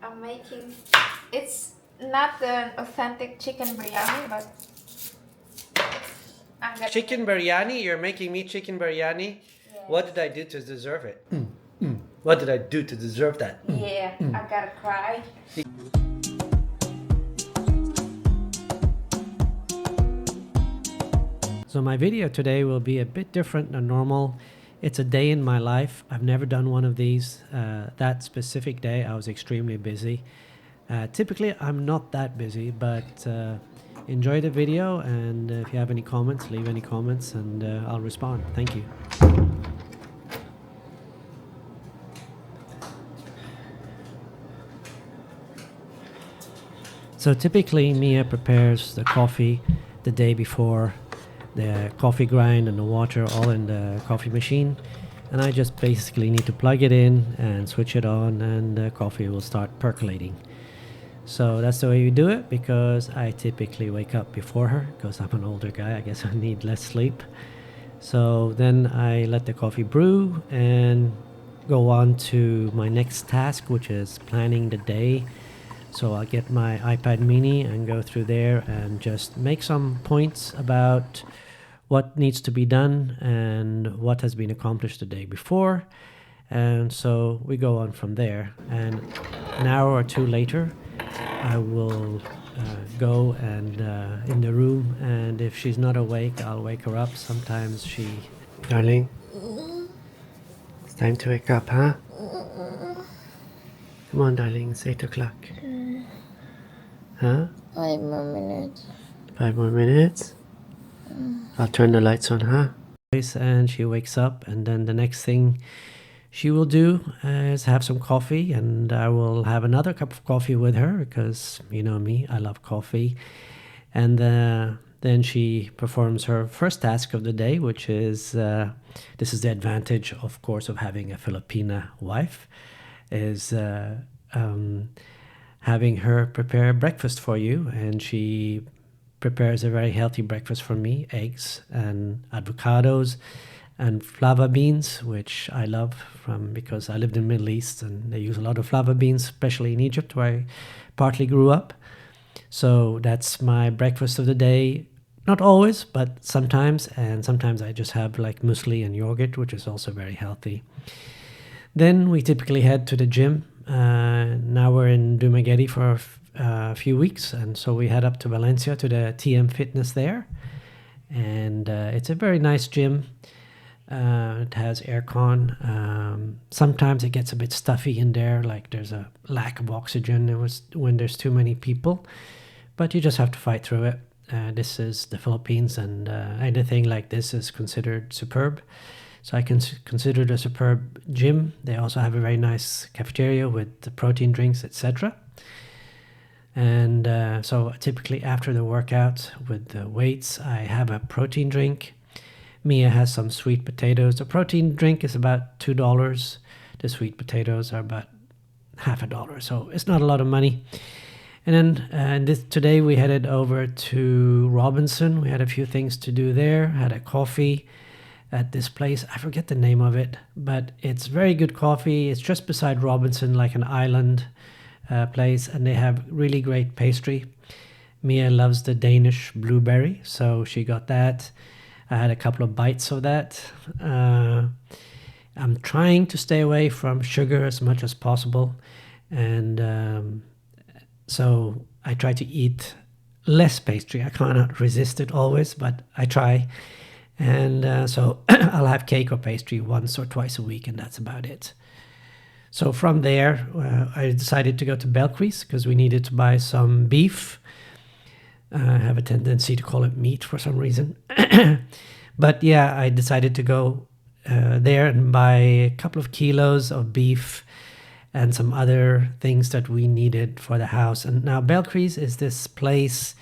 I'm making, it's not an authentic chicken biryani, but I'm gonna Chicken biryani? You're making me chicken biryani? Yes. What did I do to deserve it? What did I do to deserve that? Yeah, I gotta cry. So my video today will be a bit different than normal. It's a day in my life. I've never done one of these. That specific day I was extremely busy. Typically I'm not that busy, but enjoy the video, and if you have any comments, leave any comments and I'll respond. Thank you. So typically Mia prepares the coffee the day before, the coffee grind and the water all in the coffee machine, and I just basically need to plug it in and switch it on, and the coffee will start percolating. So that's the way we do it, because I typically wake up before her because I'm an older guy. I guess I need less sleep. So then I let the coffee brew and go on to my next task, which is planning the day. So I'll get my iPad mini and go through there and just make some points about what needs to be done and what has been accomplished the day before. And so we go on from there. And an hour or two later, I will go and in the room, and if she's not awake, I'll wake her up. Sometimes she... Darling, it's time to wake up, huh? Come on, darling, it's 8 o'clock. Huh? 5 more minutes. 5 more minutes? I'll turn the lights on, huh? And she wakes up, and then the next thing she will do is have some coffee, and I will have another cup of coffee with her because, you know me, I love coffee. And then she performs her first task of the day, which is, this is the advantage, of course, of having a Filipina wife, is having her prepare breakfast for you. And she prepares a very healthy breakfast for me: eggs and avocados and flava beans, which I love because I lived in the Middle East and they use a lot of flava beans, especially in Egypt, where I partly grew up. So that's my breakfast of the day. Not always, but sometimes. And sometimes I just have like muesli and yogurt, which is also very healthy. Then we typically head to the gym. Now we're in Dumaguete for a few weeks, and so we head up to Valencia to the TM Fitness there. And it's a very nice gym. It has aircon. Sometimes it gets a bit stuffy in there, like there's a lack of oxygen when there's too many people, but you just have to fight through it. This is the Philippines, and anything like this is considered superb. So I can consider it a superb gym. They also have a very nice cafeteria with the protein drinks, etc. And so typically after the workout with the weights, I have a protein drink. Mia has some sweet potatoes. The protein drink is about $2. The sweet potatoes are about $0.50. So it's not a lot of money. And then today we headed over to Robinson. We had a few things to do there. Had a coffee at this place. I forget the name of it, but it's very good coffee. It's just beside Robinson, like an island place, and they have really great pastry. Mia loves the Danish blueberry, so she got that. I had a couple of bites of that. I'm trying to stay away from sugar as much as possible, and so I try to eat less pastry. I cannot resist it always, but I try. And so I'll have cake or pastry once or twice a week, and that's about it. So from there, I decided to go to Belkries because we needed to buy some beef. I have a tendency to call it meat for some reason. But yeah, I decided to go there and buy a couple of kilos of beef and some other things that we needed for the house. And now Belkries is this place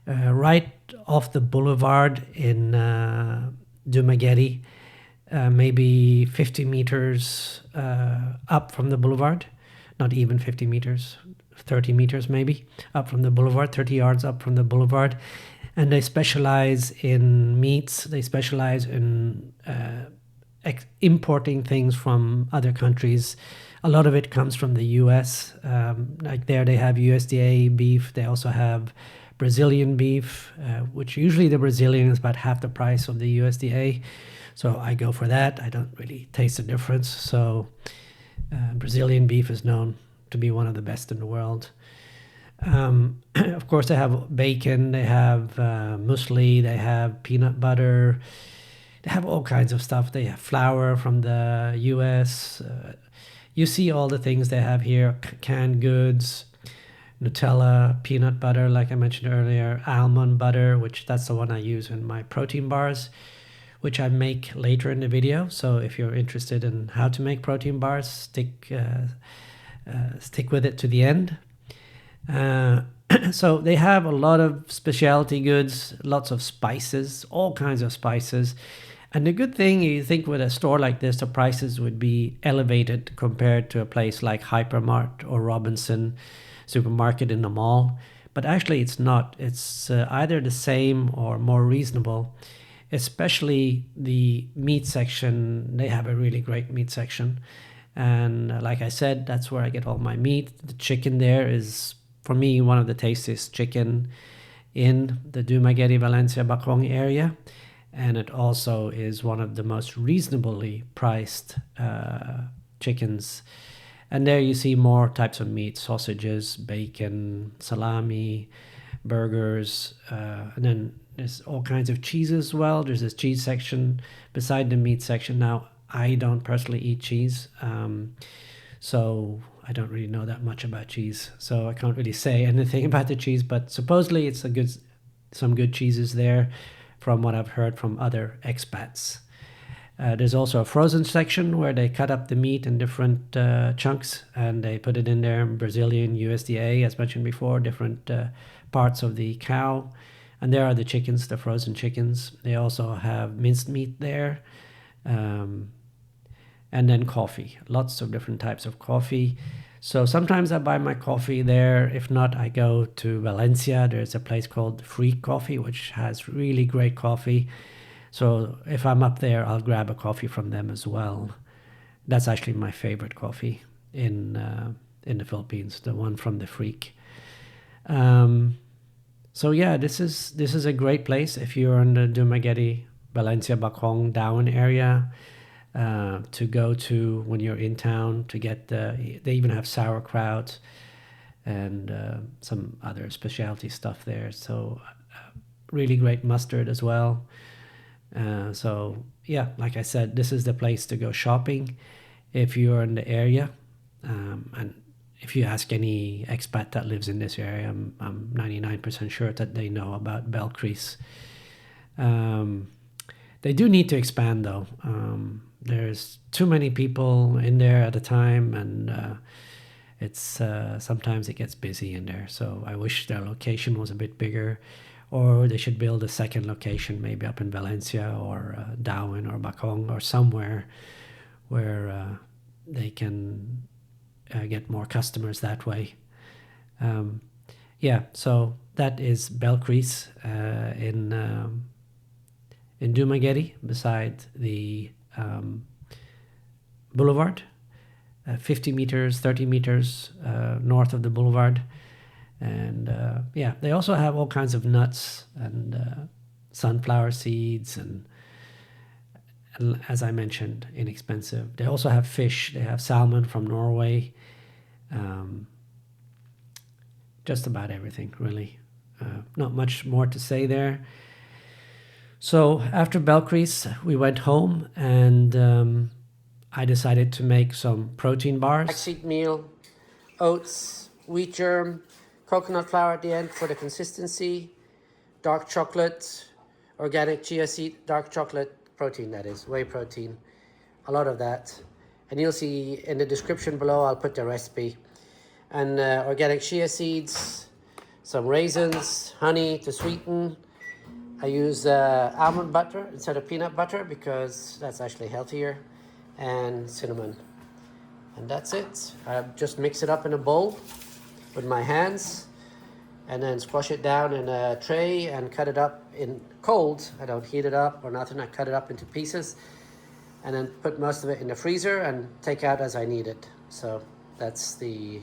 right off the boulevard in Dumaguete, maybe 50 meters up from the boulevard, not even 50 meters, 30 meters maybe up from the boulevard, 30 yards up from the boulevard. And they specialize in meats. They specialize in importing things from other countries, A lot of it comes from the US. Like there, they have USDA beef. They also have Brazilian beef, which usually the Brazilian is about half the price of the USDA. So I go for that. I don't really taste the difference. So Brazilian beef is known to be one of the best in the world. Of course, they have bacon, they have muesli, they have peanut butter, they have all kinds of stuff. They have flour from the US. You see all the things they have here, canned goods, Nutella, peanut butter, like I mentioned earlier, almond butter, which that's the one I use in my protein bars, which I make later in the video. So if you're interested in how to make protein bars, stick with it to the end. So they have a lot of specialty goods, lots of spices, all kinds of spices. And the good thing, you think with a store like this, the prices would be elevated compared to a place like Hypermart or Robinson supermarket in the mall. But actually it's not. It's either the same or more reasonable, especially the meat section. They have a really great meat section. And like I said, that's where I get all my meat. The chicken there is, for me, one of the tastiest chicken in the Dumaguete, Valencia, Bacong area. And it also is one of the most reasonably priced chickens. And there you see more types of meat, sausages, bacon, salami, burgers, and then there's all kinds of cheeses as well. There's this cheese section beside the meat section. Now, I don't personally eat cheese, so I don't really know that much about cheese. So I can't really say anything about the cheese, but supposedly it's some good cheeses there from what I've heard from other expats. There's also a frozen section where they cut up the meat in different chunks and they put it in there, Brazilian USDA, as mentioned before, different parts of the cow. And there are the chickens, the frozen chickens. They also have minced meat there. And then coffee, lots of different types of coffee. So sometimes I buy my coffee there. If not, I go to Valencia. There's a place called Freak Coffee, which has really great coffee. So if I'm up there, I'll grab a coffee from them as well. That's actually my favorite coffee in the Philippines, the one from the Freak. So yeah, this is a great place if you're in the Dumaguete, Valencia, Bacong, Down area. To go to when you're in town to get they even have sauerkraut and some other specialty stuff there. So really great mustard as well. So yeah, like I said, this is the place to go shopping if you're in the area. And if you ask any expat that lives in this area, I'm 99% sure that they know about Belcris. They do need to expand though. There's too many people in there at a time, and it's sometimes it gets busy in there. So I wish their location was a bit bigger, or they should build a second location, maybe up in Valencia or Darwin or Bacong or somewhere where they can get more customers that way. Yeah, so that is Belcris in Dumaguete, beside the boulevard, 50 meters, 30 meters north of the boulevard. And yeah, they also have all kinds of nuts and sunflower seeds and as I mentioned, inexpensive. They also have fish. They have salmon from Norway. Just about everything, really. Not much more to say there. So after Belcris, we went home and I decided to make some protein bars. Flaxseed meal, oats, wheat germ, coconut flour at the end for the consistency, dark chocolate, organic chia seed, dark chocolate protein, that is, whey protein, a lot of that. And you'll see in the description below, I'll put the recipe. And organic chia seeds, some raisins, honey to sweeten. I use almond butter instead of peanut butter because that's actually healthier, and cinnamon. And that's it. I just mix it up in a bowl with my hands and then squash it down in a tray and cut it up in cold. I don't heat it up or nothing. I cut it up into pieces and then put most of it in the freezer and take out as I need it. So that's the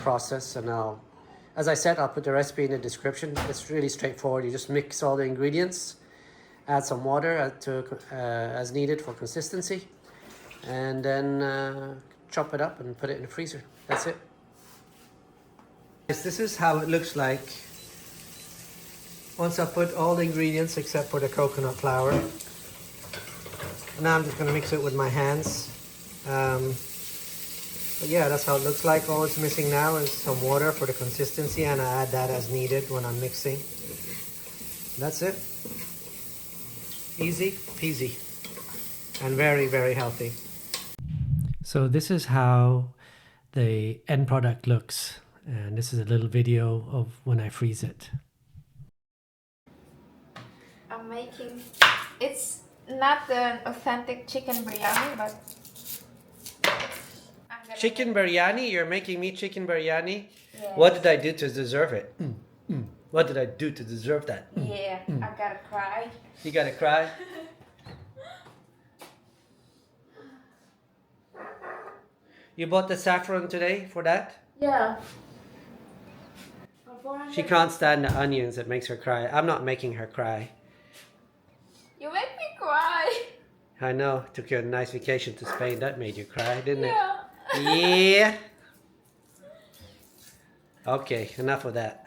process. And as I said, I'll put the recipe in the description. It's really straightforward. You just mix all the ingredients, add some water as needed for consistency, and then chop it up and put it in the freezer. That's it. This is how it looks like once I put all the ingredients except for the coconut flour. Now I'm just going to mix it with my hands. But yeah, that's how it looks like. All it's missing now is some water for the consistency, and I add that as needed when I'm mixing. That's it. Easy peasy and very, very healthy. So this is how the end product looks, and this is a little video of when I freeze it. I'm making, it's not an authentic chicken biryani, but Chicken biryani? You're making me chicken biryani? Yes. What did I do to deserve it? What did I do to deserve that? Yeah, I gotta cry. You gotta cry? You bought the saffron today for that? Yeah. She can't stand the onions. It makes her cry. I'm not making her cry. You make me cry. I know. Took you a nice vacation to Spain. That made you cry, didn't it? Yeah. Yeah. Okay, enough of that.